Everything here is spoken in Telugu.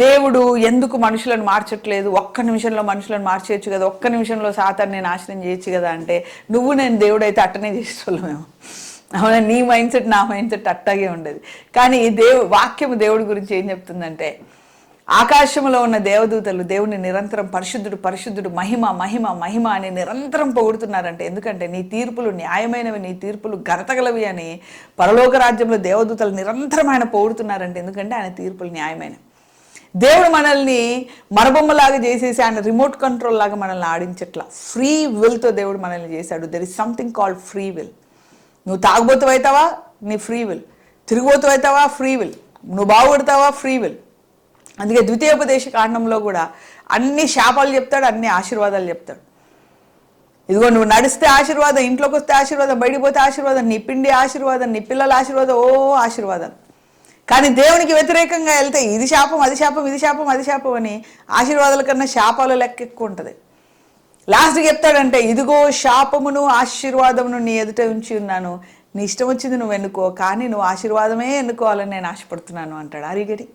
దేవుడు ఎందుకు మనుషులను మార్చట్లేదు, ఒక్క నిమిషంలో మనుషులను మార్చేయచ్చు కదా, ఒక్క నిమిషంలో సాతాన్ని నాశనం చేయొచ్చు కదా అంటే, నువ్వు నేను దేవుడు అయితే అట్టనే చేసేవాళ్ళమేమో. అవునా, నీ మైండ్ సెట్ నా మైండ్ సెట్ అట్టాగే ఉండేది. కానీ వాక్యము దేవుడి గురించి ఏం చెప్తుందంటే, ఆకాశంలో ఉన్న దేవదూతలు దేవుని నిరంతరం పరిశుద్ధుడు పరిశుద్ధుడు మహిమ మహిమ మహిమ అని నిరంతరం పొగుడుతున్నారంటే, ఎందుకంటే నీ తీర్పులు న్యాయమైనవి, నీ తీర్పులు ఘనతగలవి అని పరలోక రాజ్యంలో దేవదూతలు నిరంతరం ఆయన పొగుడుతున్నారంటే, ఎందుకంటే ఆయన తీర్పులు న్యాయమైనవి. దేవుడు మనల్ని మరబొమ్మలాగా చేసేసి ఆయన రిమోట్ కంట్రోల్ లాగా మనల్ని ఆడించట్లా. ఫ్రీ విల్తో దేవుడు మనల్ని చేశాడు. There is something called free will. నువ్వు తాగుబోతు అవుతావా, నీ ఫ్రీ విల్. తిరుగుబోతు అవుతావా, ఫ్రీ విల్. నువ్వు బాగుపడతావా, ఫ్రీ విల్. అందుకే ద్వితీయోపదేశ కాండంలో కూడా అన్ని శాపాలు చెప్తాడు, అన్ని ఆశీర్వాదాలు చెప్తాడు. ఇదిగో నువ్వు నడిస్తే ఆశీర్వాదం, ఇంట్లోకి వస్తే ఆశీర్వాదం, బయటికి పోతే ఆశీర్వాదం, నీ పిండి ఆశీర్వాదం, నీ పిల్లల ఆశీర్వాదం, ఆశీర్వాదాలు. కానీ దేవునికి వ్యతిరేకంగా వెళ్తే ఇది శాపం, అది శాపం, ఇది శాపం, అది శాపం అని ఆశీర్వాదాల కన్నా శాపాలు లెక్క ఎక్కువ ఉంటుంది. లాస్ట్కి చెప్తాడంటే, ఇదిగో శాపమును ఆశీర్వాదమును నీ ఎదుట ఉంచి ఉన్నాను, నీ ఇష్టం వచ్చింది నువ్వు ఎన్నుకో, కానీ నువ్వు ఆశీర్వాదమే ఎన్నుకోవాలని నేను ఆశపడుతున్నాను అంటాడు. అరిగడి